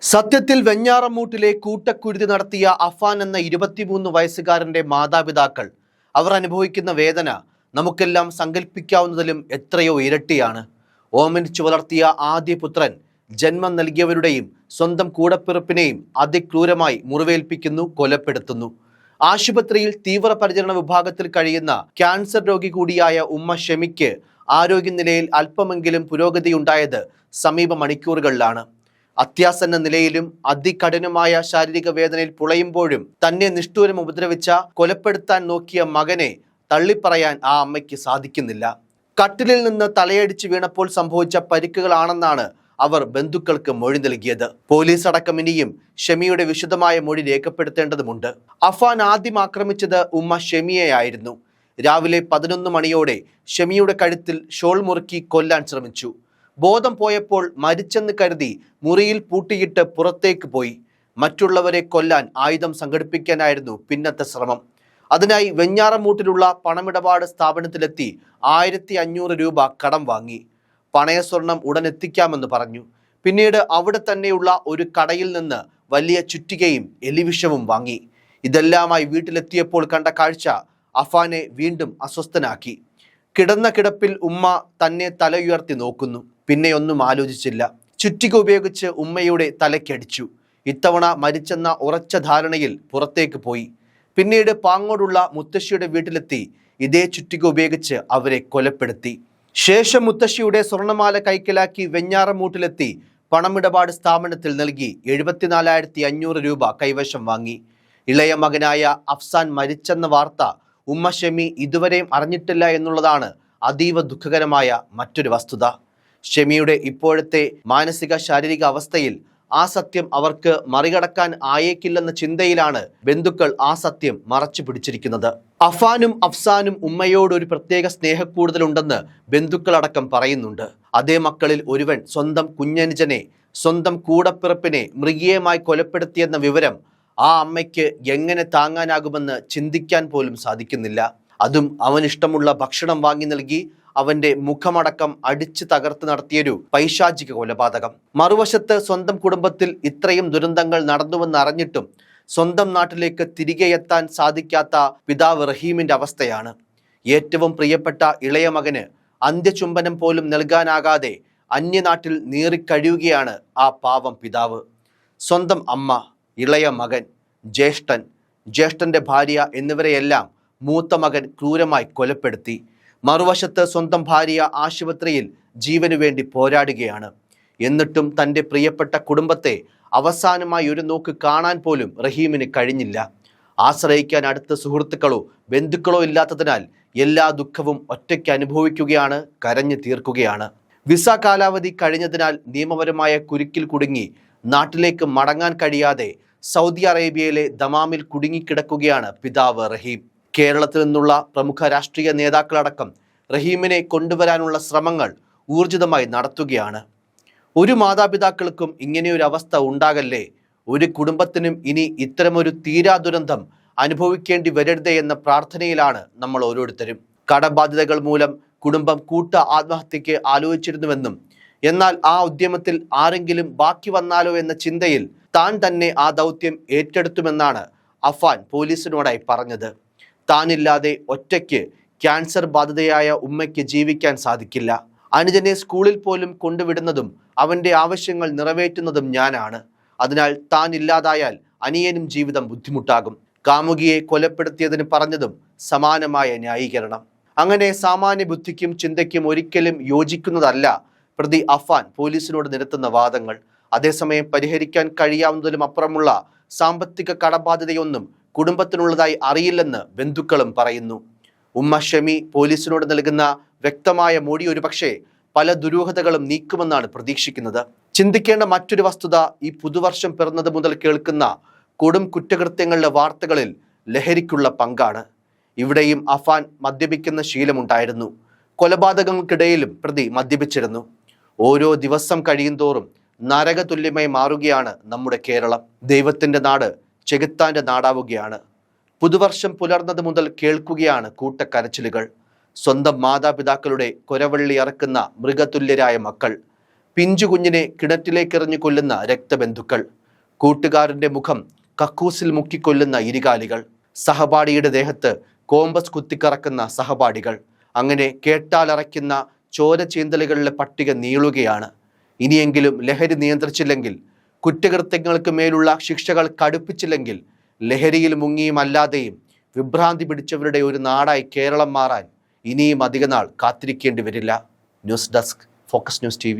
സത്യത്തിൽ വെഞ്ഞാറമൂട്ടിലെ കൂട്ടക്കുരുതി നടത്തിയ അഫാൻ എന്ന 23 വയസ്സുകാരന്റെ മാതാപിതാക്കൾ അവർ അനുഭവിക്കുന്ന വേദന നമുക്കെല്ലാം സങ്കല്പിക്കാവുന്നതിലും എത്രയോ ഇരട്ടിയാണ്. ഓമനിച്ചു വളർത്തിയ ആദ്യ പുത്രൻ ജന്മം നൽകിയവരുടെയും സ്വന്തം കൂടപ്പിറപ്പിനെയും അതിക്രൂരമായി മുറിവേൽപ്പിക്കുന്നു, കൊലപ്പെടുത്തുന്നു. ആശുപത്രിയിൽ തീവ്രപരിചരണ വിഭാഗത്തിൽ കഴിയുന്ന ക്യാൻസർ രോഗി കൂടിയായ ഉമ്മ ഷെമിക്ക് ആരോഗ്യനിലയിൽ അല്പമെങ്കിലും പുരോഗതിയുണ്ടായത് സമീപ മണിക്കൂറുകളിലാണ്. അത്യാസന്ന നിലയിലും അതികഠിനമായ ശാരീരിക വേദനയിൽ പുളയുമ്പോഴും തന്നെ നിഷ്ഠൂരം ഉപദ്രവിച്ച, കൊലപ്പെടുത്താൻ നോക്കിയ മകനെ തള്ളിപ്പറയാൻ ആ അമ്മയ്ക്ക് സാധിക്കുന്നില്ല. കട്ടിലിൽ നിന്ന് തലയടിച്ച് വീണപ്പോൾ സംഭവിച്ച പരിക്കുകളാണെന്നാണ് അവർ ബന്ധുക്കൾക്ക് മൊഴി നൽകിയത്. പോലീസ് അടക്കം ഇനിയും ഷെമിയുടെ വിശദമായ മൊഴി രേഖപ്പെടുത്തേണ്ടതുണ്ട്. അഫാൻ ആദ്യം ആക്രമിച്ചത് ഉമ്മ ഷെമിയെയായിരുന്നു. രാവിലെ 11 മണിയോടെ ഷെമിയുടെ കഴുത്തിൽ ഷോൾ മുറുക്കി കൊല്ലാൻ ശ്രമിച്ചു. ബോധം പോയപ്പോൾ മരിച്ചെന്ന് കരുതി മുറിയിൽ പൂട്ടിയിട്ട് പുറത്തേക്ക് പോയി. മറ്റുള്ളവരെ കൊല്ലാൻ ആയുധം സംഘടിപ്പിക്കാനായിരുന്നു പിന്നത്തെ ശ്രമം. അതിനായി വെഞ്ഞാറമൂട്ടിലുള്ള പണമിടപാട് സ്ഥാപനത്തിലെത്തി 1500 രൂപ കടം വാങ്ങി. പണയ സ്വർണം ഉടൻ എത്തിക്കാമെന്ന് പറഞ്ഞു. പിന്നീട് അവിടെ തന്നെയുള്ള ഒരു കടയിൽ നിന്ന് വലിയ ചുറ്റികയും എലിവിഷവും വാങ്ങി. ഇതെല്ലാമായി വീട്ടിലെത്തിയപ്പോൾ കണ്ട കാഴ്ച അഫാനെ വീണ്ടും അസ്വസ്ഥനാക്കി. കിടന്ന കിടപ്പിൽ ഉമ്മ തന്നെ തല ഉയർത്തി നോക്കുന്നു. പിന്നെ ഒന്നും ആലോചിച്ചില്ല. ചുറ്റിക ഉപയോഗിച്ച് ഉമ്മയുടെ തലയ്ക്കടിച്ചു. ഇത്തവണ മരിച്ചെന്ന ഉറച്ച ധാരണയിൽ പുറത്തേക്ക് പോയി. പിന്നീട് പാങ്ങോടുള്ള മുത്തശ്ശിയുടെ വീട്ടിലെത്തി ഇതേ ചുറ്റിക ഉപയോഗിച്ച് അവരെ കൊലപ്പെടുത്തി. ശേഷം മുത്തശ്ശിയുടെ സ്വർണ്ണമാല കൈക്കലാക്കി വെഞ്ഞാറമൂട്ടിലെത്തി പണമിടപാട് സ്ഥാപനത്തിൽ നൽകി 74,500 രൂപ കൈവശം വാങ്ങി. ഇളയ മകനായ അഫ്സാൻ മരിച്ചെന്ന വാർത്ത ഉമ്മ ഷെമി ഇതുവരെയും അറിഞ്ഞിട്ടില്ല എന്നുള്ളതാണ് അതീവ ദുഃഖകരമായ മറ്റൊരു വസ്തുത. ഷെമിയുടെ ഇപ്പോഴത്തെ മാനസിക ശാരീരിക അവസ്ഥയിൽ ആ സത്യം അവർക്ക് മറികടക്കാൻ ആയേക്കില്ലെന്ന ചിന്തയിലാണ് ബന്ധുക്കൾ ആ സത്യം മറച്ചു പിടിച്ചിരിക്കുന്നത്. അഫാനും അഫ്സാനും ഉമ്മയോട് ഒരു പ്രത്യേക സ്നേഹക്കൂടുതലുണ്ടെന്ന് ബന്ധുക്കളടക്കം പറയുന്നുണ്ട്. അതേ മക്കളിൽ ഒരുവൻ സ്വന്തം കുഞ്ഞനുജനെ, സ്വന്തം കൂടപ്പിറപ്പിനെ മൃഗീയമായി കൊലപ്പെടുത്തിയെന്ന വിവരം ആ അമ്മയ്ക്ക് എങ്ങനെ താങ്ങാനാകുമെന്ന് ചിന്തിക്കാൻ പോലും സാധിക്കുന്നില്ല. അതും അവനിഷ്ടമുള്ള ഭക്ഷണം വാങ്ങി നൽകി അവന്റെ മുഖമടക്കം അടിച്ചു തകർത്ത് നടത്തിയൊരു പൈശാചിക കൊലപാതകം. മറുവശത്ത് സ്വന്തം കുടുംബത്തിൽ ഇത്രയും ദുരന്തങ്ങൾ നടന്നുവെന്ന് അറിഞ്ഞിട്ടും സ്വന്തം നാട്ടിലേക്ക് തിരികെ എത്താൻ സാധിക്കാത്ത പിതാവ് റഹീമിന്റെ അവസ്ഥയാണ്. ഏറ്റവും പ്രിയപ്പെട്ട ഇളയ മകന് അന്ത്യചുംബനം പോലും നൽകാനാകാതെ അന്യനാട്ടിൽ നീറിക്കഴിയുകയാണ് ആ പാവം പിതാവ്. സ്വന്തം അമ്മ, ഇളയ മകൻ, ജ്യേഷ്ഠൻ, ജ്യേഷ്ഠന്റെ ഭാര്യ എന്നിവരെയെല്ലാം മൂത്ത മകൻ ക്രൂരമായി കൊലപ്പെടുത്തി. മറുവശത്ത് സ്വന്തം ഭാര്യ ആശുപത്രിയിൽ ജീവനു വേണ്ടി പോരാടുകയാണ്. എന്നിട്ടും തൻ്റെ പ്രിയപ്പെട്ട കുടുംബത്തെ അവസാനമായി ഒരു നോക്ക് കാണാൻ പോലും റഹീമിന് കഴിഞ്ഞില്ല. ആശ്രയിക്കാൻ അടുത്ത സുഹൃത്തുക്കളോ ബന്ധുക്കളോ ഇല്ലാത്തതിനാൽ എല്ലാ ദുഃഖവും ഒറ്റയ്ക്ക് അനുഭവിക്കുകയാണ്, കരഞ്ഞു തീർക്കുകയാണ്. വിസ കാലാവധി കഴിഞ്ഞതിനാൽ നിയമപരമായ കുരുക്കിൽ കുടുങ്ങി നാട്ടിലേക്ക് മടങ്ങാൻ കഴിയാതെ സൗദി അറേബ്യയിലെ ദമാമിൽ കുടുങ്ങിക്കിടക്കുകയാണ് പിതാവ് റഹീം. കേരളത്തിൽ നിന്നുള്ള പ്രമുഖ രാഷ്ട്രീയ നേതാക്കളടക്കം റഹീമിനെ കൊണ്ടുവരാനുള്ള ശ്രമങ്ങൾ ഊർജിതമായി നടത്തുകയാണ്. ഒരു മാതാപിതാക്കൾക്കും ഇങ്ങനെയൊരു അവസ്ഥ ഉണ്ടാകല്ലേ, ഒരു കുടുംബത്തിനും ഇനി ഇത്തരമൊരു തീരാ ദുരന്തം അനുഭവിക്കേണ്ടി വരരുതേ എന്ന പ്രാർത്ഥനയിലാണ് നമ്മൾ ഓരോരുത്തരും. കടബാധ്യതകൾ മൂലം കുടുംബം കൂട്ട ആത്മഹത്യക്ക് ആലോചിച്ചിരുന്നുവെന്നും എന്നാൽ ആ ഉദ്യമത്തിൽ ആരെങ്കിലും ബാക്കി വന്നാലോ എന്ന ചിന്തയിൽ താൻ തന്നെ ആ ദൗത്യം ഏറ്റെടുത്തുമെന്നാണ് അഫാൻ പോലീസിനോടായി പറഞ്ഞത്. താനില്ലാതെ ഒറ്റയ്ക്ക് ക്യാൻസർ ബാധിതയായ ഉമ്മയ്ക്ക് ജീവിക്കാൻ സാധിക്കില്ല. അനുജനെ സ്കൂളിൽ പോലും കൊണ്ടുവിടുന്നതും അവൻ്റെ ആവശ്യങ്ങൾ നിറവേറ്റുന്നതും ഞാനാണ്. അതിനാൽ താൻ ഇല്ലാതായാൽ അനിയനും ജീവിതം ബുദ്ധിമുട്ടാകും. കാമുകിയെ കൊലപ്പെടുത്തിയതിന് പറഞ്ഞതും സമാനമായ ന്യായീകരണം. അങ്ങനെ സാമാന്യ ബുദ്ധിക്കും ചിന്തയ്ക്കും ഒരിക്കലും യോജിക്കുന്നതല്ല പ്രതി അഫാൻ പോലീസിനോട് നിരത്തുന്ന വാദങ്ങൾ. അതേസമയം പരിഹരിക്കാൻ കഴിയാവുന്നതിലും അപ്പുറമുള്ള സാമ്പത്തിക കടബാധ്യതയൊന്നും കുടുംബത്തിനുള്ളതായി അറിയില്ലെന്ന് ബന്ധുക്കളും പറയുന്നു. ഉമ്മ ഷെമി പോലീസിനോട് നൽകുന്ന വ്യക്തമായ മൊഴി ഒരുപക്ഷെ പല ദുരൂഹതകളും നീക്കുമെന്നാണ് പ്രതീക്ഷിക്കുന്നത്. ചിന്തിക്കേണ്ട മറ്റൊരു വസ്തുത ഈ പുതുവർഷം പിറന്നത് മുതൽ കേൾക്കുന്ന കൊടും കുറ്റകൃത്യങ്ങളുടെ വാർത്തകളിൽ ലഹരിക്കുള്ള പങ്കാണ്. ഇവിടെയും അഫാൻ മദ്യപിക്കുന്ന ശീലമുണ്ടായിരുന്നു. കൊലപാതകങ്ങൾക്കിടയിലും പ്രതി മദ്യപിച്ചിരുന്നു. ഓരോ ദിവസം കഴിയുന്തോറും നരകതുല്യമായി മാറുകയാണ് നമ്മുടെ കേരളം. ദൈവത്തിൻ്റെ നാട് ചെകുത്താൻ്റെ നാടാവുകയാണ്. പുതുവർഷം പുലർന്നത് മുതൽ കേൾക്കുകയാണ് കൂട്ടക്കരച്ചിലുകൾ. സ്വന്തം മാതാപിതാക്കളുടെ കൊരവള്ളി ഇറക്കുന്ന മൃഗതുല്യരായ മക്കൾ. പിഞ്ചു കുഞ്ഞിനെ കിണറ്റിലേക്കെറിഞ്ഞു കൊല്ലുന്ന രക്തബന്ധുക്കൾ, കൂട്ടുകാരന്റെ മുഖം കക്കൂസിൽ മുക്കിക്കൊല്ലുന്ന ഇരികാലികൾ, സഹപാഠിയുടെ ദേഹത്ത് കോമ്പസ് കുത്തിക്കറക്കുന്ന സഹപാഠികൾ, അങ്ങനെ കേട്ടാലറയ്ക്കുന്ന ചോര ചീന്തലുകളുടെ പട്ടിക നീളുകയാണ്. ഇനിയെങ്കിലും ലഹരി നിയന്ത്രിച്ചില്ലെങ്കിൽ, കുറ്റകൃത്യങ്ങൾക്ക് മേലുള്ള ശിക്ഷകൾ കടുപ്പിച്ചില്ലെങ്കിൽ, ലഹരിയിൽ മുങ്ങിയും അല്ലാതെയും വിഭ്രാന്തി പിടിച്ചവരുടെ ഒരു നാടായി കേരളം മാറാൻ ഇനിയും അധികനാൾ കാത്തിരിക്കേണ്ടി വരില്ല. News desk, focus news TV.